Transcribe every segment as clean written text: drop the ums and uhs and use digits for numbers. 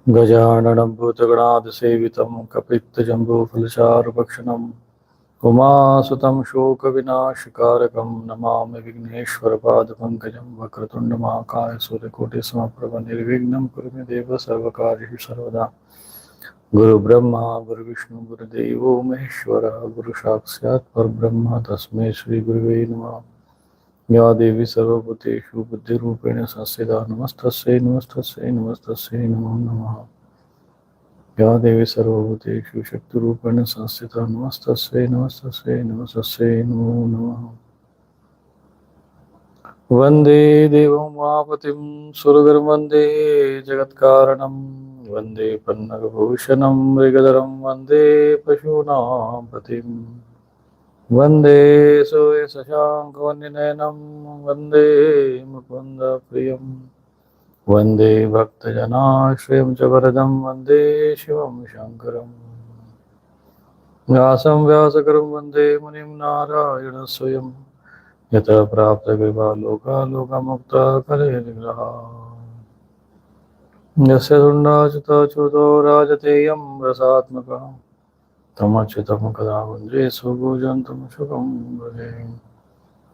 गजाननं भूतगणाधिसेवितं कपित्तजम्बूफलचारुभक्षणम् उमासुतं शोकविनाशकारकं नमामि विघ्नेश्वरपादपङ्कजं वक्रतुण्डमहाकाय सूर्यकोटिसमप्रभ निर्विघ्नं कुरु मे देव सर्वकार्येषु सर्वदा। गुरुब्रह्मा गुरुविष्णु गुरुदेवो महेश्वरः गुरुसाक्षात् परब्रह्म तस्मै श्रीगुरुवे नमः। या देवी सर्वभूतेषु बुद्धिरूपेण संस्थिता नमस्तस्यै नमस्तस्यै नमस्तस्यै नमो नमः। या देवी सर्वभूतेषु शक्तिरूपेण संस्थिता नमस्तस्यै नमस्तस्यै नमस्तस्यै नमो नमः। वन्दे देवं उमापतिं सुरगुरुं वन्दे जगत्कारणं वन्दे पन्नगभूषणं मृगधरं वन्दे पशूनां पतिम् वन्दे सूर्यशशाङ्कवन्यनयनं वन्दे मुकुन्दप्रियं वन्दे भक्तजनाश्रयं च वरदं वन्दे शिवं शङ्करम् व्यासं व्यासकरं वन्दे मुनिं नारायणं स्वयं यतः प्राप्तकृपालोकालोकमुक्ता कलेर्निग्रहा यस्य तुण्डाच्युतो राजतेयं रसात्मकः तमच्युतं कदा वन्दे सुभुजन्तं सुखं भजे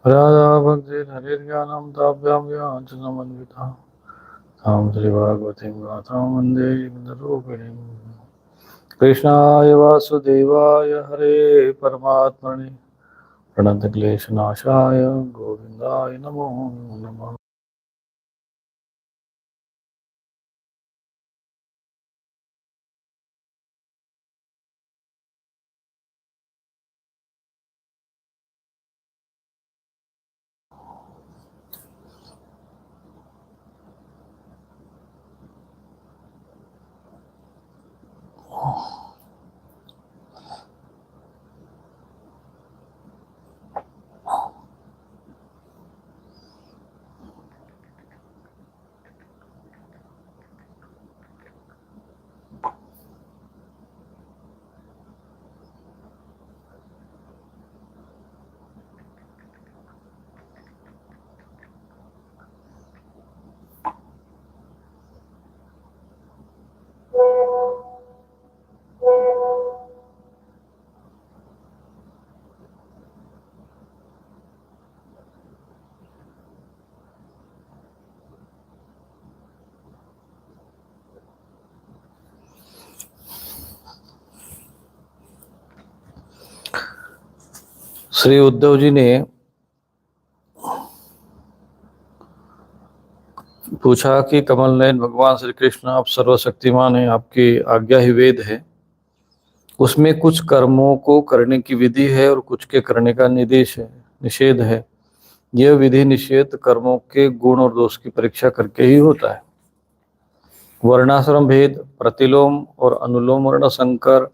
राजा भक्तिर्हरिर्ज्ञानं ताभ्यां व्याञ्चनमन्विता तां श्रीभागवतीं गाथां वन्दे रूपिणीम् कृष्णाय वासुदेवाय हरे परमात्मने प्रणतक्लेशनाशाय गोविन्दाय नमो नमः। श्री उद्धव जी ने पूछा कि कमल नयन भगवान श्री कृष्ण आप सर्वशक्तिमान हैं, आपकी आज्ञा ही वेद है, उसमें कुछ कर्मों को करने की विधि है और कुछ के करने का निर्देश है, निषेध है। यह विधि निषेध कर्मों के गुण और दोष की परीक्षा करके ही होता है। वर्णाश्रम भेद, प्रतिलोम और अनुलोम वर्ण संकर,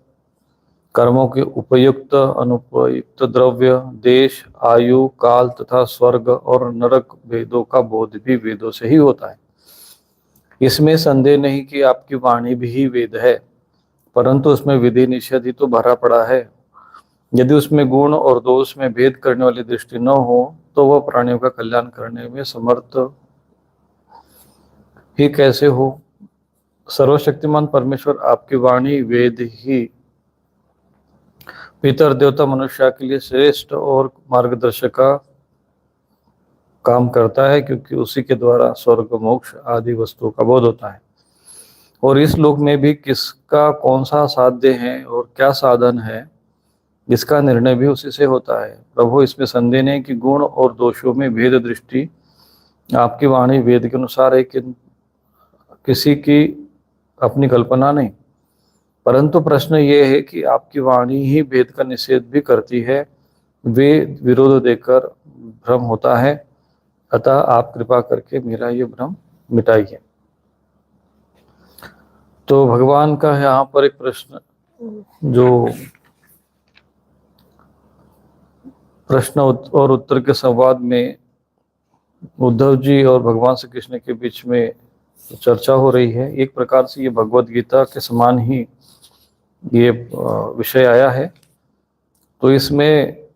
कर्मों के उपयुक्त अनुपयुक्त द्रव्य, देश, आयु, काल तथा स्वर्ग और नरक भेदों का बोध भी वेदों से ही होता है। इसमें संदेह नहीं कि आपकी वाणी भी वेद है, परंतु उसमें विधि निषेध ही तो भरा पड़ा है। यदि उसमें गुण और दोष में भेद करने वाली दृष्टि न हो तो वह प्राणियों का कल्याण करने में समर्थ ही कैसे हो। सर्वशक्तिमान परमेश्वर आपकी वाणी वेद ही पितर देवता मनुष्य के लिए श्रेष्ठ और मार्गदर्शक का काम करता है, क्योंकि उसी के द्वारा स्वर्ग मोक्ष आदि वस्तुओं का बोध होता है। और इस लोक में भी किसका कौन सा साध्य है और क्या साधन है, इसका निर्णय भी उसी से होता है। प्रभु, इसमें संदेह नहीं कि गुण और दोषों में भेद दृष्टि आपकी वाणी वेद के अनुसार है, कि किसी की अपनी कल्पना नहीं। परंतु प्रश्न ये है कि आपकी वाणी ही भेद का निषेध भी करती है, वे विरोध देकर भ्रम होता है। अतः आप कृपा करके मेरा ये भ्रम मिटाइए। तो भगवान का यहाँ पर एक प्रश्न, जो प्रश्न और उत्तर के संवाद में उद्धव जी और भगवान श्री कृष्ण के बीच में चर्चा हो रही है। एक प्रकार से ये भगवत गीता के समान ही ये विषय आया है। तो इसमें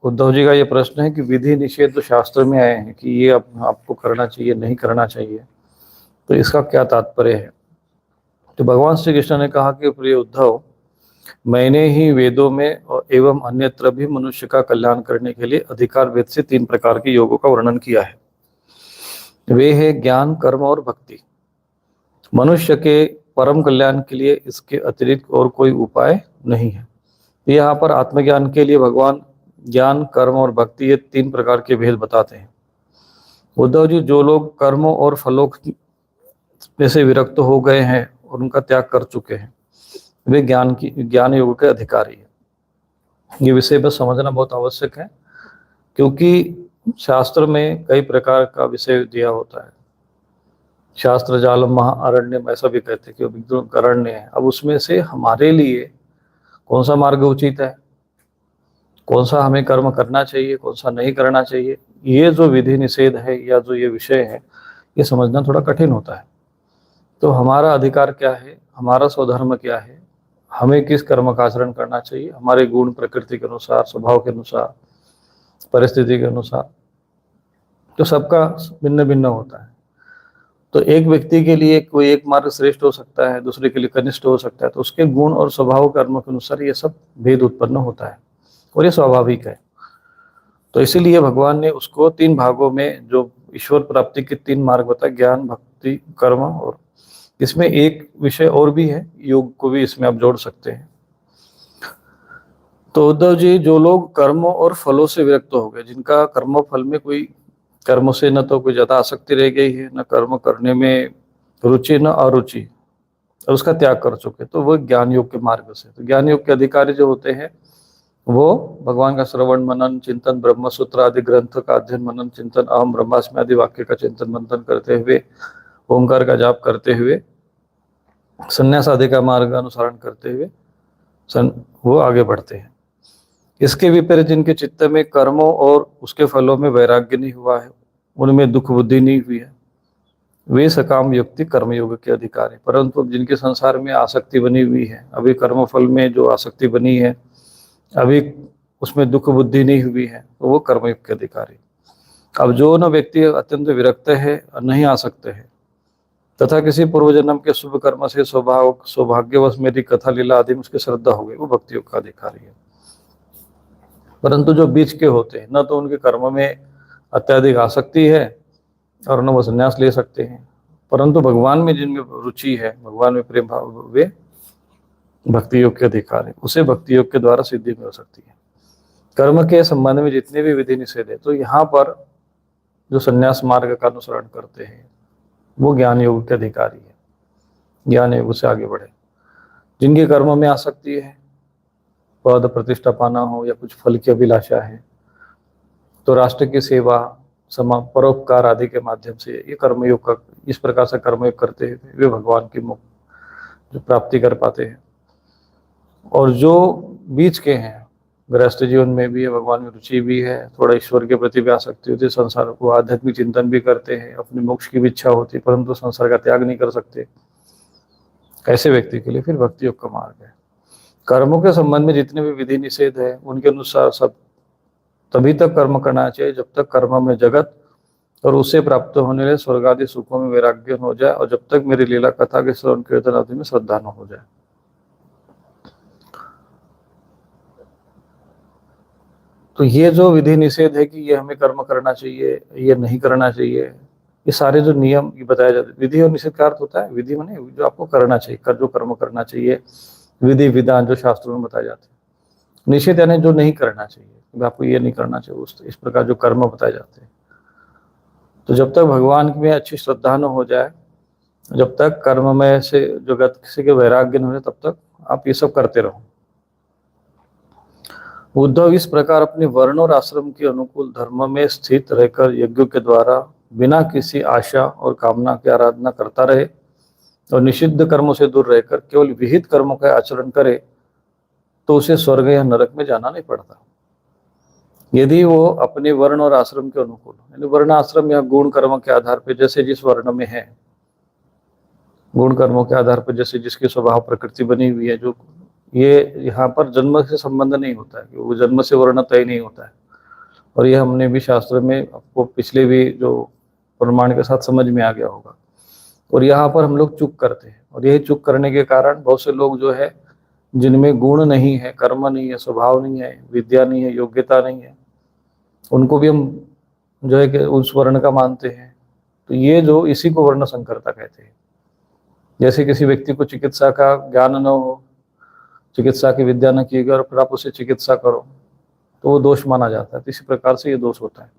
उद्धव जी का ये प्रश्न है कि विधि निषेध तो शास्त्र में आए हैं कि ये आपको करना चाहिए, नहीं करना चाहिए, तो इसका क्या तात्पर्य है। तो भगवान श्री कृष्ण ने कहा कि प्रिय उद्धव, मैंने ही वेदों में और एवं अन्यत्र भी मनुष्य का कल्याण करने के लिए अधिकार वेद से 3 प्रकार के योगों का वर्णन किया है। वे है ज्ञान, कर्म और भक्ति। मनुष्य के परम कल्याण के लिए इसके अतिरिक्त और कोई उपाय नहीं है। यहाँ पर आत्मज्ञान के लिए भगवान ज्ञान, कर्म और भक्ति, ये 3 प्रकार के भेद बताते हैं। उद्धव जी, जो लोग कर्मों और फलों में से विरक्त हो गए हैं और उनका त्याग कर चुके हैं, वे ज्ञान योग के अधिकारी हैं। ये विषय बस समझना बहुत आवश्यक है, क्योंकि शास्त्र में कई प्रकार का विषय दिया होता है। शास्त्र जालम महाअरण्यम ऐसा भी कहते हैं कि जो अरण्य है। अब उसमें से हमारे लिए कौन सा मार्ग उचित है, कौन सा हमें कर्म करना चाहिए, कौन सा नहीं करना चाहिए, ये जो विधि निषेध है या जो ये विषय है, ये समझना थोड़ा कठिन होता है। तो हमारा अधिकार क्या है, हमारा स्वधर्म क्या है, हमें किस कर्म का आचरण करना चाहिए, हमारे गुण प्रकृति के अनुसार, स्वभाव के अनुसार, परिस्थिति के अनुसार, तो सबका भिन्न भिन्न होता है। तो एक व्यक्ति के लिए कोई एक मार्ग श्रेष्ठ हो सकता है, दूसरे के लिए कनिष्ठ हो सकता है। तो उसके गुण और स्वभाव कर्म के अनुसार ये सब भेद उत्पन्न होता है और ये स्वाभाविक है। तो इसीलिए भगवान ने उसको 3 भागों में, जो ईश्वर प्राप्ति के 3 मार्ग बताए, ज्ञान, भक्ति, कर्म, और इसमें एक विषय और भी है, योग को भी इसमें आप जोड़ सकते हैं। तो उद्धव जी, जो लोग कर्मों और फलों से विरक्त हो गए, जिनका कर्म फल में कोई, कर्म से न तो कोई ज्यादा आसक्ति रह गई है, न कर्म करने में रुचि न अरुचि, और उसका त्याग कर चुके, तो वो ज्ञान योग के मार्ग से। तो ज्ञान योग के अधिकारी जो होते हैं, वो भगवान का श्रवण मनन चिंतन, ब्रह्म सूत्र आदि ग्रंथ का अध्ययन मनन चिंतन, अहम ब्रह्मास्मि आदि वाक्य का चिंतन मंथन करते हुए, ओंकार का जाप करते हुए, संन्यास आदि का मार्ग अनुसरण करते हुए वो आगे बढ़ते हैं। इसके विपरीत जिनके चित्त में कर्मों और उसके फलों में वैराग्य नहीं हुआ है, उनमें दुख बुद्धि नहीं हुई है, वे सकाम युक्ति कर्मयोग के अधिकारी। परंतु जिनके संसार में आसक्ति बनी हुई है, अभी कर्म फल में जो आसक्ति बनी है, अभी उसमें दुख बुद्धि नहीं हुई है, तो वो कर्मयोग के अधिकारी। अब जो न व्यक्ति अत्यंत विरक्त है, नहीं आ सकते हैं, तथा किसी पूर्व जन्म के शुभ कर्म से सौभाग्यवश मेरी कथा लीला आदि में उसकी श्रद्धा हो गई, वो भक्ति योग का अधिकारी है। परंतु जो बीच के होते हैं, न तो उनके कर्म में अत्यधिक आसक्ति है और न वो संन्यास ले सकते हैं, परंतु भगवान में जिनमें रुचि है, भगवान में प्रेम भाव, वे भक्ति योग के अधिकार है। उसे भक्ति योग के द्वारा सिद्धि मिल सकती है। कर्म के संबंध में जितने भी विधि निषेध है, तो यहाँ पर जो संन्यास मार्ग का अनुसरण करते हैं, वो ज्ञान योग के अधिकारी है, ज्ञान योग से आगे बढ़े। जिनके कर्म में आसक्ति है, पद प्रतिष्ठा पाना हो या कुछ फल की अभिलाषा है, तो राष्ट्र की सेवा, परोपकार आदि के माध्यम से ये कर्मयोग का, इस प्रकार से कर्मयोग करते हैं, वे भगवान की जो प्राप्ति कर पाते हैं। और जो बीच के हैं, गृहस्थ जीवन में भी है, भगवान में रुचि भी है, थोड़ा ईश्वर के प्रति भी आसक्ति होती है, संसार को आध्यात्मिक चिंतन भी करते हैं, अपने मोक्ष की भी इच्छा होती है, परंतु संसार का त्याग नहीं कर सकते, ऐसे व्यक्ति के लिए फिर भक्ति योग का मार्ग है। कर्मों के संबंध में जितने भी विधि निषेध है, उनके अनुसार सब तभी तक कर्म करना चाहिए जब तक कर्म में जगत और उससे प्राप्त होने वाले स्वर्ग आदि सुखों में वैराग्य हो जाए, और जब तक मेरी लीला कथा के श्रवण कीर्तन आदि में श्रद्धा न हो जाए। तो ये जो विधि निषेध है कि ये हमें कर्म करना चाहिए, ये नहीं करना चाहिए, ये सारे जो नियम ये बताए जाते हैं। विधि और निषेध का अर्थ होता है, विधि माने जो आपको करना चाहिए, जो कर्म करना चाहिए, विधि विधान जो शास्त्रों में बताए जाते हैं। निषेध यानी जो नहीं करना चाहिए, आपको ये नहीं करना चाहिए, इस प्रकार जो कर्म बताए जाते हैं। तो जब तक भगवान में अच्छी श्रद्धा न हो जाए, जब तक कर्म में से जो किसी के वैराग्य न हो जाए, तब तक आप ये सब करते रहो। उद्धव इस प्रकार अपने वर्ण और आश्रम के अनुकूल धर्म में स्थित रहकर यज्ञों के द्वारा बिना किसी आशा और कामना की आराधना करता रहे और निषिद्ध कर्मों से दूर रहकर केवल विहित कर्मों का आचरण करे, तो उसे स्वर्ग या नरक में जाना नहीं पड़ता। यदि वो अपने वर्ण और आश्रम के अनुकूल, यानी वर्ण आश्रम या गुण कर्म के आधार पर, जैसे जिस वर्ण में है, गुण कर्मों के आधार पर जैसे जिसकी स्वभाव प्रकृति बनी हुई है, जो ये यहाँ पर जन्म से संबंध नहीं होता है, वो जन्म से वर्ण तय नहीं होता है। और ये हमने भी शास्त्र में आपको पिछले भी जो प्रमाण के साथ समझ में आ गया होगा और यहाँ पर हम लोग चूक करते हैं, और यही चूक करने के कारण बहुत से लोग जो है जिनमें गुण नहीं है, कर्म नहीं है, स्वभाव नहीं है, विद्या नहीं है, योग्यता नहीं है, उनको भी हम जो है कि उस वर्ण का मानते हैं। तो ये जो इसी को वर्ण संकरता कहते हैं। जैसे किसी व्यक्ति को चिकित्सा का ज्ञान न हो, चिकित्सा की विद्या न की गई और फिर आप उसे चिकित्सा करो तो वो दोष माना जाता है। तो इसी प्रकार से ये दोष होता है।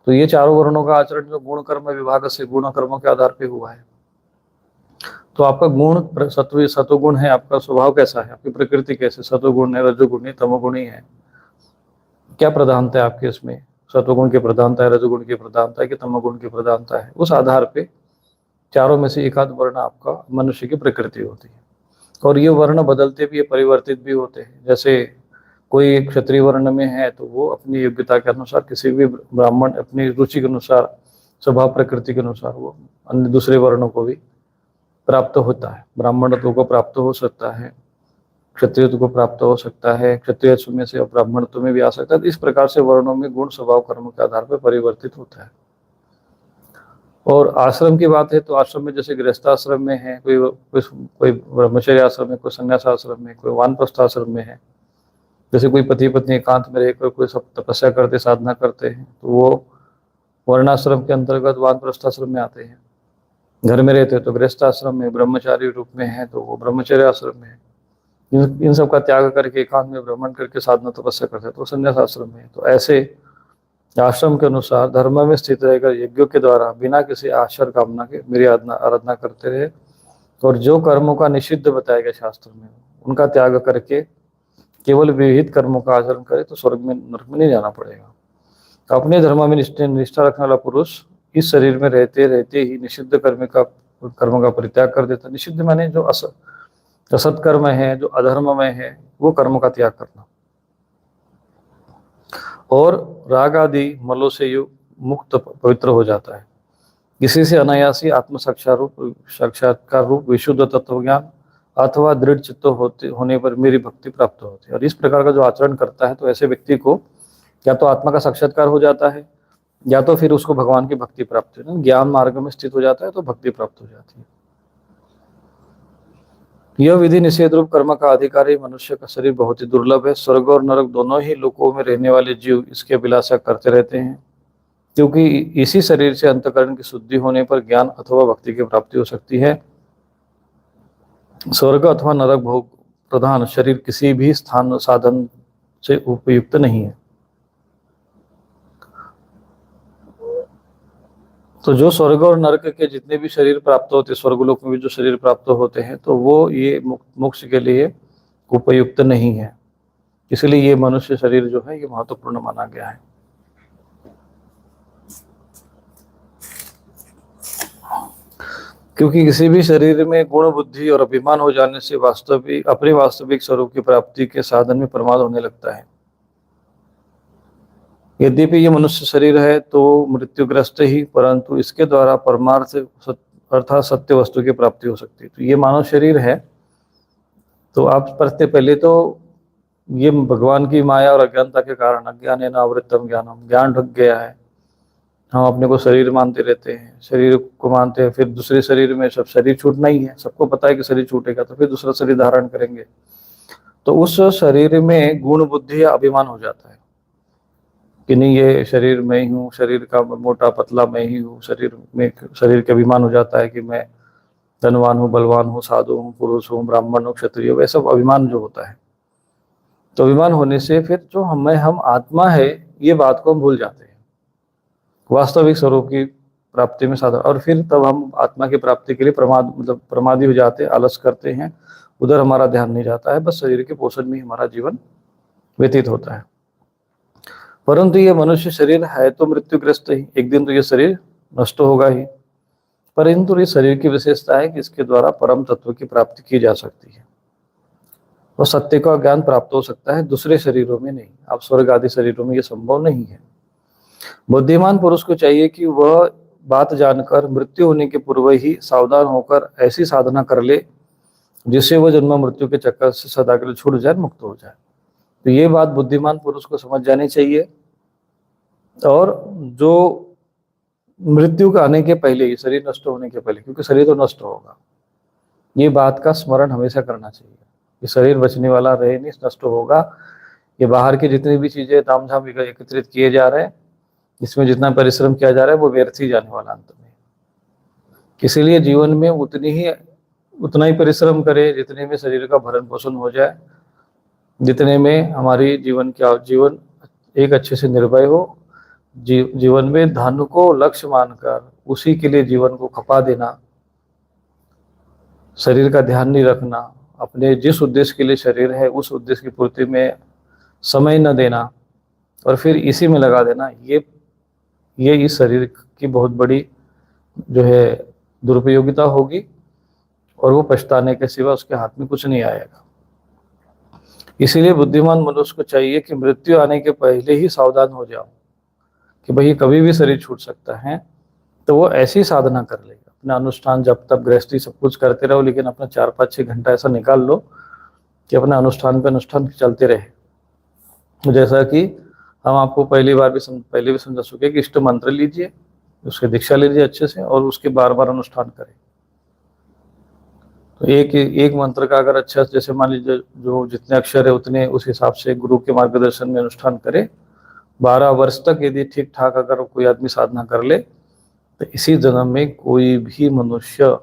तो ये चारों वर्णों का आचरण जो गुण कर्म विभाग से गुण कर्मों के आधार पे हुआ है। तो आपका गुण सत्वगुण है, आपका स्वभाव कैसा है, आपकी प्रकृति कैसे, सत्वगुण है, रजोगुण है, तमोगुणी है, क्या प्रधानता है आपके इसमें, सत्वगुण की प्रधानता है, रजोगुण की प्रधानता है कि तमोगुण की प्रधानता है, उस आधार पे चारों में से एकाध वर्ण आपका मनुष्य की प्रकृति होती है। और ये वर्ण बदलते भी, परिवर्तित भी होते हैं। जैसे कोई क्षत्रिय वर्ण में है तो वो अपनी योग्यता के अनुसार, किसी भी ब्राह्मण अपनी रुचि के अनुसार, स्वभाव प्रकृति के अनुसार वो अन्य दूसरे वर्णों को भी प्राप्त होता है। ब्राह्मणत्व को प्राप्त हो सकता है, क्षत्रियत्व को प्राप्त हो सकता है, क्षत्रियत्व में से ब्राह्मणत्व में भी आ सकता है। तो इस प्रकार से वर्णों में गुण स्वभाव कर्म के आधार पर परिवर्तित होता है। और आश्रम की बात है तो आश्रम में जैसे गृहस्थाश्रम में है, कोई ब्रह्मचर्य आश्रम में, कोई संन्यास आश्रम में, कोई वानप्रस्थ आश्रम में है। जैसे कोई पति पत्नी एकांत में रहकर कोई सब तपस्या करते, साधना करते हैं, तो वो वर्णाश्रम के अंतर्गत वानप्रस्थ आश्रम में आते हैं। घर में रहते हैं तो गृहस्थ आश्रम में, ब्रह्मचारी रूप में है तो वो ब्रह्मचर्य आश्रम में है। इन सब का त्याग करके एकांत में भ्रमण करके साधना तपस्या करते हैं तो संन्यास आश्रम में है। तो ऐसे आश्रम के अनुसार धर्म में स्थित रहकर यज्ञों के द्वारा बिना किसी आश्चर्य कामना के मेरी आराधना करते रहे, और जो कर्मों का निषिद्ध बताया गया शास्त्र में उनका त्याग करके केवल विहित कर्मों का आचरण करे तो स्वर्ग में, नरक में नहीं जाना पड़ेगा। तो अपने धर्म में निष्ठा रखने वाला पुरुष इस शरीर में रहते रहते ही निषिद्ध कर्म का परित्याग कर देता। निषिद्ध माने जो असत कर्म है, जो अधर्म में है, वो कर्मों का त्याग करना, और राग आदि मलों से मुक्त पवित्र हो जाता है। किसी से अनायासी आत्म साक्षात्कार रूप विशुद्ध तत्व ज्ञान अथवा दृढ़ चित्त होने पर मेरी भक्ति प्राप्त होती है। और इस प्रकार का जो आचरण करता है तो ऐसे व्यक्ति को या तो आत्मा का साक्षात्कार हो जाता है, या तो फिर उसको भगवान की भक्ति प्राप्त हो, ज्ञान मार्ग में स्थित हो जाता है तो भक्ति प्राप्त हो जाती है। यह विधि निषेध रूप कर्म का अधिकारी मनुष्य का शरीर बहुत ही दुर्लभ है। स्वर्ग और नरक दोनों ही लोकों में रहने वाले जीव इसके अभिलाषा करते रहते हैं, क्योंकि इसी शरीर से अंतःकरण की शुद्धि होने पर ज्ञान अथवा भक्ति की प्राप्ति हो सकती है। स्वर्ग अथवा नरक भोग प्रधान शरीर किसी भी स्थान साधन से उपयुक्त नहीं है। तो जो स्वर्ग और नरक के जितने भी शरीर प्राप्त होते हैं, स्वर्गलोक में भी जो शरीर प्राप्त होते हैं, तो वो ये मोक्ष के लिए उपयुक्त नहीं है। इसलिए ये मनुष्य शरीर जो है ये महत्वपूर्ण माना गया है। क्योंकि किसी भी शरीर में गुण बुद्धि और अभिमान हो जाने से अपने वास्तविक स्वरूप की प्राप्ति के साधन में प्रमाद होने लगता है। यद्यपि ये मनुष्य शरीर है तो मृत्युग्रस्त ही, परंतु इसके द्वारा परमार्थ अर्थात सत्य वस्तु की प्राप्ति हो सकती है। तो ये मानव शरीर है, तो आप पढ़ते पहले तो ये भगवान की माया और अज्ञानता के कारण अज्ञान आवृत्तम ज्ञानम, ज्ञान ढक गया है। हम अपने को शरीर मानते रहते हैं, शरीर को मानते हैं, फिर दूसरे शरीर में सब शरीर छूटना ही है, सबको पता है कि शरीर छूटेगा तो फिर दूसरा शरीर धारण करेंगे। तो उस शरीर में गुण बुद्धि या अभिमान हो जाता है कि नहीं ये शरीर मैं ही हूँ, शरीर का मोटा पतला मैं ही हूँ। शरीर के अभिमान हो जाता है कि मैं धनवान हूँ, बलवान हूँ, साधु हूँ, पुरुष हूँ, ब्राह्मण हूँ, क्षत्रिय हूँ, वैसा अभिमान जो होता है। तो अभिमान होने से फिर जो हम आत्मा है ये बात को हम भूल जाते हैं, वास्तविक स्वरूप की प्राप्ति में साधन। और फिर तब हम आत्मा की प्राप्ति के लिए प्रमादी हो जाते हैं, आलस करते हैं, उधर हमारा ध्यान नहीं जाता है, बस शरीर के पोषण में हमारा जीवन व्यतीत होता है। परंतु ये मनुष्य शरीर है तो मृत्युग्रस्त ही, एक दिन तो ये शरीर नष्ट होगा ही। परंतु इस शरीर की विशेषता है कि इसके द्वारा परम तत्व की प्राप्ति की जा सकती है और सत्य का ज्ञान प्राप्त हो सकता है, दूसरे शरीरों में नहीं। अब स्वर्ग आदि शरीरों में यह संभव नहीं है। बुद्धिमान पुरुष को चाहिए कि वह बात जानकर मृत्यु होने के पूर्व ही सावधान होकर ऐसी साधना कर ले जिससे वह जन्म मृत्यु के चक्कर से सदा के लिए छूट जाए, मुक्त हो जाए। तो ये बात बुद्धिमान पुरुष को समझ जानी चाहिए। और जो मृत्यु के आने के पहले ही, शरीर नष्ट होने के पहले, क्योंकि शरीर तो नष्ट होगा, ये बात का स्मरण हमेशा करना चाहिए कि शरीर बचने वाला रहे नहीं, नष्ट होगा। ये बाहर की जितनी भी चीजें तामझाम एकत्रित किए जा रहे हैं, इसमें जितना परिश्रम किया जा रहा है वो व्यर्थ ही जाने वाला अंत में। इसीलिए जीवन में उतना ही परिश्रम करें जितने में शरीर का भरण पोषण हो जाए, जितने में हमारी जीवन एक अच्छे से निर्भय हो। जीवन में धन को लक्ष्य मानकर उसी के लिए जीवन को खपा देना, शरीर का ध्यान नहीं रखना, अपने जिस उद्देश्य के लिए शरीर है उस उद्देश्य की पूर्ति में समय न देना और फिर इसी में लगा देना, ये इस शरीर की बहुत बड़ी जो है दुरुपयोगिता होगी और वो पछताने के सिवा उसके हाथ में कुछ नहीं आएगा। इसीलिए बुद्धिमान मनुष्य को चाहिए कि मृत्यु आने के पहले ही सावधान हो जाओ कि भाई कभी भी शरीर छूट सकता है, तो वो ऐसी साधना कर ले, अपना अनुष्ठान जब तक गृहस्थी सब कुछ करते रहो, लेकिन अपना 4-5-6 घंटा ऐसा निकाल लो कि अपना अनुष्ठान पे अनुष्ठान चलते रहे। जैसा कि हम आपको पहले भी समझा चुके कि इष्ट मंत्र लीजिए, उसकी दीक्षा लीजिए अच्छे से और उसके बार बार अनुष्ठान करें। तो एक मंत्र का अगर अच्छा, जैसे मान लीजिए जो जितने अक्षर है उतने उस हिसाब से गुरु के मार्गदर्शन में अनुष्ठान करे, 12 वर्ष तक यदि ठीक ठाक अगर कोई आदमी साधना कर ले, तो इसी जन्म में कोई भी मनुष्य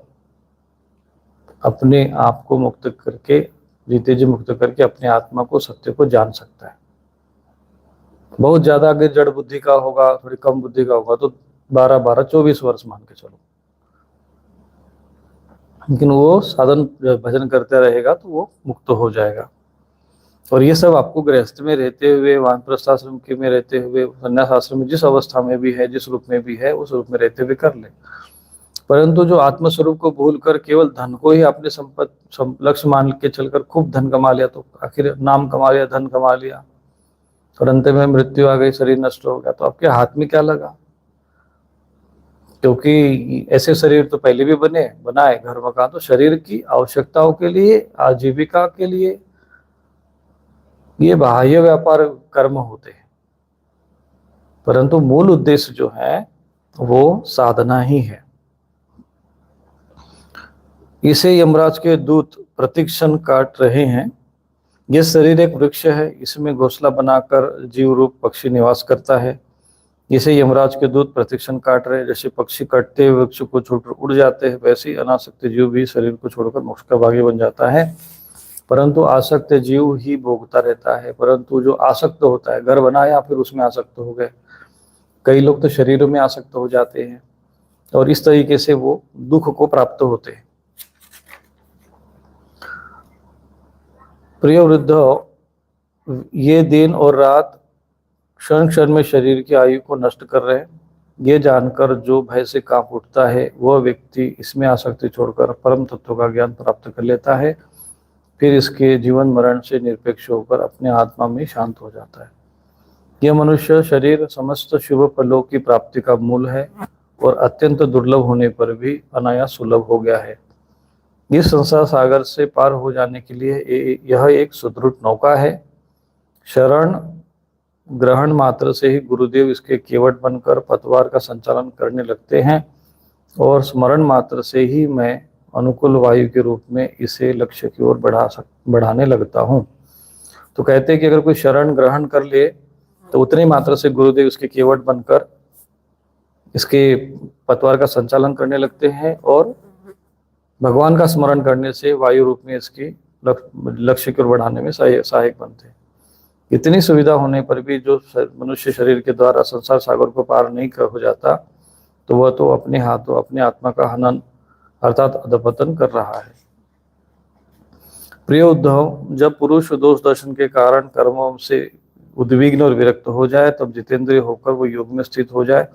अपने आप को मुक्त करके, जीते जी मुक्त करके अपने आत्मा को, सत्य को जान सकता है। बहुत ज्यादा अगर जड़ बुद्धि का होगा, थोड़ी कम बुद्धि का होगा, तो 12-24 वर्ष मान के चलो, लेकिन वो साधन भजन करते रहेगा तो वो मुक्त हो जाएगा। और ये सब आपको गृहस्थ में रहते हुए, वानप्रस्थ आश्रम के में रहते हुए, संन्यास आश्रम में जिस अवस्था में भी है, जिस रूप में भी है, उस रूप में रहते हुए कर ले। परंतु जो आत्मस्वरूप को भूलकर केवल धन को ही अपने लक्ष्य मान के चलकर खूब धन कमा लिया, तो आखिर नाम कमा लिया, धन कमा लिया और अंत में मृत्यु आ गई, शरीर नष्ट हो गया, तो आपके हाथ में क्या लगा? क्योंकि ऐसे शरीर तो पहले भी बनाए घर मकान, तो शरीर की आवश्यकताओं के लिए, आजीविका के लिए ये बाह्य व्यापार कर्म होते हैं, परंतु मूल उद्देश्य जो है वो साधना ही है। इसे यमराज के दूत प्रतिक्षण काट रहे हैं। यह शरीर एक वृक्ष है, इसमें घोंसला बनाकर जीव रूप पक्षी निवास करता है। इसे यमराज के दूत प्रतिक्षण काट रहे हैं। जैसे पक्षी कटते हुए वृक्ष को छोड़कर उड़ जाते हैं, वैसे ही अनासक्त जीव भी शरीर को छोड़कर मोक्ष का भागी बन जाता है। परंतु आसक्त जीव ही भोगता रहता है। परंतु जो आसक्त होता है, घर बनाया फिर उसमें आसक्त हो गए, कई लोग तो शरीरों में आसक्त हो जाते हैं और इस तरीके से वो दुख को प्राप्त होते हैं। प्रिय वृद्धों, ये दिन और रात क्षण क्षण में शरीर की आयु को नष्ट कर रहे हैं। ये जानकर जो भय से कांप उठता है, वह व्यक्ति इसमें आसक्ति छोड़कर परम तत्व का ज्ञान प्राप्त कर लेता है। फिर इसके जीवन मरण से निरपेक्ष होकर अपने आत्मा में शांत हो जाता है। यह मनुष्य शरीर समस्त शुभ फलों की प्राप्ति का मूल है और अत्यंत दुर्लभ होने पर भी अनायास सुलभ हो गया है। इस संसार सागर से पार हो जाने के लिए यह एक सुदृढ़ नौका है। शरण ग्रहण मात्र से ही गुरुदेव इसके केवट बनकर पतवार का संचालन करने लगते हैं और स्मरण मात्र से ही मैं अनुकूल वायु के रूप में इसे लक्ष्य की ओर बढ़ाने लगता हूँ। तो कहते हैं कि अगर कोई शरण ग्रहण कर ले तो उतने मात्र से गुरुदेव इसके केवट बनकर इसके पतवार का संचालन करने लगते हैं और भगवान का स्मरण करने से वायु रूप में इसकी लक्ष्य की ओर बढ़ाने में सहायक बनते हैं। इतनी सुविधा होने पर भी जो मनुष्य शरीर के द्वारा संसार सागर को पार नहीं हो जाता, तो वह तो अपने हाथों अपने आत्मा का हनन अर्थात अधपतन कर रहा है। प्रिय उद्धव, जब पुरुष दोष दर्शन के कारण कर्मों से उद्विग्न और विरक्त हो जाए, तब जितेंद्रिय होकर वो योग में स्थित हो जाए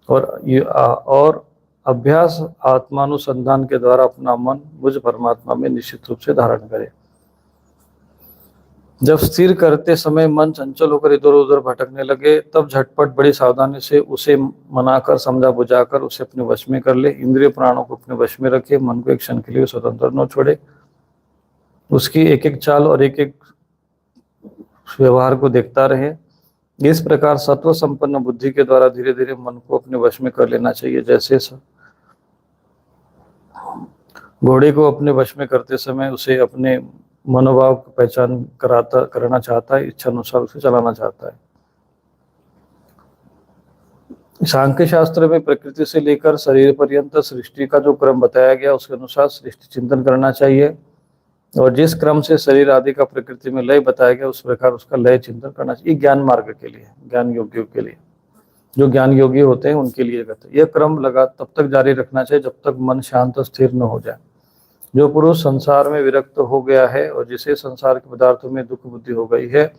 और अभ्यास आत्मानुसंधान के द्वारा अपना मन मुझ परमात्मा में निश्चित रूप से धारण करे। जब स्थिर करते समय मन चंचल होकर इधर उधर भटकने लगे, तब झटपट बड़ी सावधानी से उसे मनाकर समझा बुझाकर उसे अपने वश में कर ले। इंद्रिय प्राणों को अपने वश में रखे, मन को एक क्षण के लिए स्वतंत्र न छोड़े। उसकी एक एक चाल और एक एक व्यवहार को देखता रहे। इस प्रकार सत्व संपन्न बुद्धि के द्वारा धीरे धीरे मन को अपने वश में कर लेना चाहिए। जैसे घोड़े को अपने वश में करते समय उसे अपने मनोभाव की पहचान करना चाहता है, इच्छा अनुसार उसे चलाना चाहता है। सांख्य शास्त्र में प्रकृति से लेकर शरीर पर्यंत सृष्टि का जो क्रम बताया गया उसके अनुसार सृष्टि चिंतन करना चाहिए, और जिस क्रम से शरीर आदि का प्रकृति में लय बताया गया उस प्रकार उसका लय चिंतन करना चाहिए। ज्ञान मार्ग के लिए, ज्ञान योगियों के लिए, जो ज्ञान योगी होते हैं उनके लिए कहते हैं। यह क्रम लगा तब तक जारी रखना चाहिए जब तक मन शांत स्थिर न हो जाए। जो पुरुष संसार में विरक्त हो गया है और जिसे संसार के पदार्थों में दुख बुद्धि हो गई है,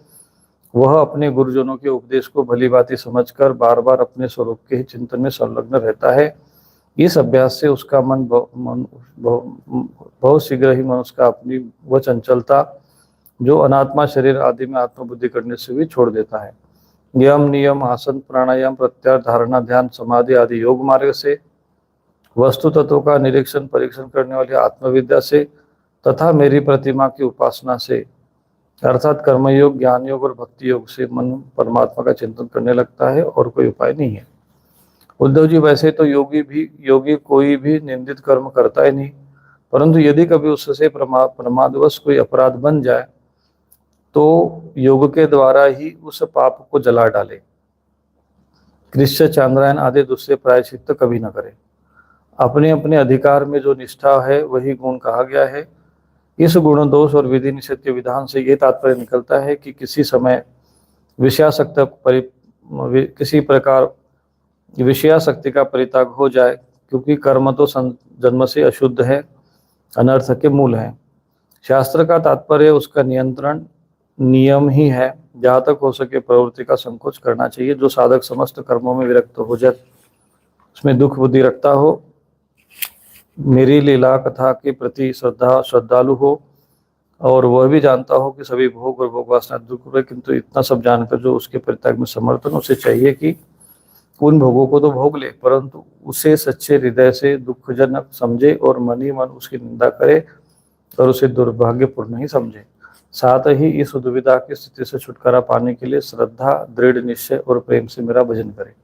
वह अपने गुरुजनों के उपदेश को भली भांति समझकर बार बार अपने स्वरूप के ही चिंतन में संलग्न रहता है। इस अभ्यास से उसका मन बहुत शीघ्र ही मनुष्य का अपनी वह चंचलता जो अनात्मा शरीर आदि में आत्मबुद्धि करने से भी छोड़ देता है। यम नियम आसन प्राणायाम प्रत्याहार धारणा ध्यान समाधि आदि योग मार्ग से, वस्तु तत्वों का निरीक्षण परीक्षण करने वाली आत्मविद्या से तथा मेरी प्रतिमा की उपासना से अर्थात कर्मयोग ज्ञान योग और भक्ति योग से मन परमात्मा का चिंतन करने लगता है, और कोई उपाय नहीं है। उद्धव जी, वैसे तो योगी कोई भी निंदित कर्म करता ही नहीं, परंतु यदि कभी उससे प्रमादवश कोई अपराध बन जाए तो योग के द्वारा ही उस पाप को जला डाले। कृष्ण चांद्रायन आदि दूसरे प्रायश्चित कभी न करे। अपने अपने अधिकार में जो निष्ठा है वही गुण कहा गया है। इस गुण दोष और विधि निषेध के विधान से ये तात्पर्य निकलता है कि किसी प्रकार विषयासक्ति का परित्याग हो जाए, क्योंकि कर्म तो जन्म से अशुद्ध है, अनर्थ के मूल है। शास्त्र का तात्पर्य उसका नियंत्रण नियम ही है। जहाँ तक हो सके प्रवृत्ति का संकोच करना चाहिए। जो साधक समस्त कर्मों में विरक्त हो जाए, उसमें दुख बुद्धि रखता हो, मेरी लीला कथा के प्रति श्रद्धालु हो, और वह भी जानता हो कि सभी भोग और भोग वासना दुख है, किंतु इतना सब जानकर जो उसके परित्याग में समर्थन, उसे चाहिए कि उन भोगों को तो भोग ले, परंतु उसे सच्चे हृदय से दुखजनक समझे और मन ही मन उसकी निंदा करे और उसे दुर्भाग्यपूर्ण ही समझे। साथ ही इस दुविधा की स्थिति से छुटकारा पाने के लिए श्रद्धा, दृढ़ निश्चय और प्रेम से मेरा भजन करे।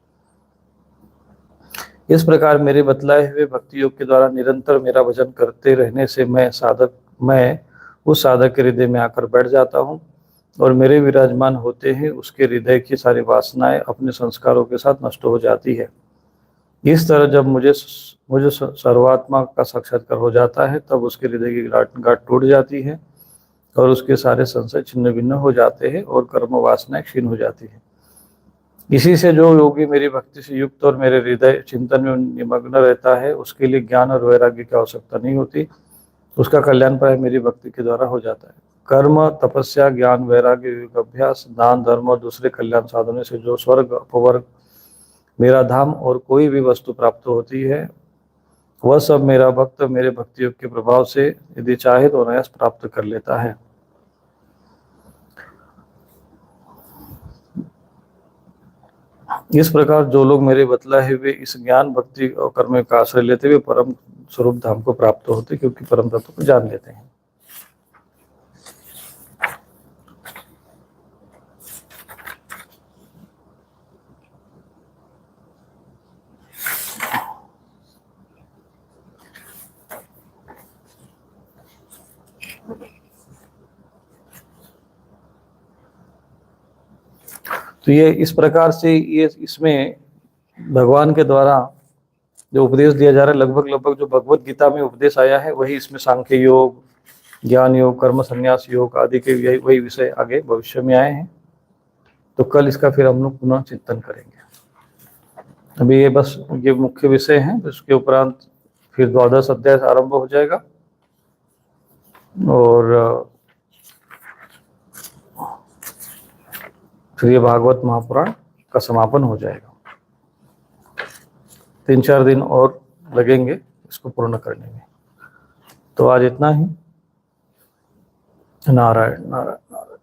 इस प्रकार मेरे बतलाए हुए भक्ति योग के द्वारा निरंतर मेरा भजन करते रहने से मैं उस साधक के हृदय में आकर बैठ जाता हूँ, और मेरे विराजमान होते ही उसके हृदय की सारी वासनाएं अपने संस्कारों के साथ नष्ट हो जाती है। इस तरह जब मुझे सर्वात्मा का साक्षात्कार हो जाता है, तब उसके हृदय की गांठ टूट जाती है और उसके सारे संशय छिन्न भिन्न हो जाते हैं और कर्म वासनाएं क्षीण हो जाती है। इसी से जो योगी मेरी भक्ति से युक्त और मेरे हृदय चिंतन में निमग्न रहता है, उसके लिए ज्ञान और वैराग्य की आवश्यकता नहीं होती, उसका कल्याण प्राय मेरी भक्ति के द्वारा हो जाता है। कर्म, तपस्या, ज्ञान, वैराग्य, योग अभ्यास, दान, धर्म और दूसरे कल्याण साधनों से जो स्वर्ग, अपवर्ग, मेरा धाम और कोई भी वस्तु प्राप्त होती है, वह सब मेरा भक्त मेरे भक्ति योग के प्रभाव से यदि चाहे तो अनायास प्राप्त कर लेता है। इस प्रकार जो लोग मेरे बतलाए हुए इस ज्ञान, भक्ति और कर्म का आश्रय लेते हुए परम स्वरूप धाम को प्राप्त होते, क्योंकि परम तत्व को जान लेते हैं। तो ये इस प्रकार से इसमें भगवान के द्वारा जो उपदेश दिया जा रहा है, लगभग जो भगवत गीता में उपदेश आया है वही इसमें सांख्य योग, ज्ञान योग, कर्म संन्यास योग आदि के वही विषय आगे भविष्य में आए हैं। तो कल इसका फिर हम लोग पुनः चिंतन करेंगे। अभी ये मुख्य विषय हैं, तो इसके उपरांत फिर 12वां अध्याय आरंभ हो जाएगा और फिर ये भागवत महापुराण का समापन हो जाएगा। 3-4 दिन और लगेंगे इसको पूर्ण करने में। तो आज इतना ही। नारायण नारायण नारायण।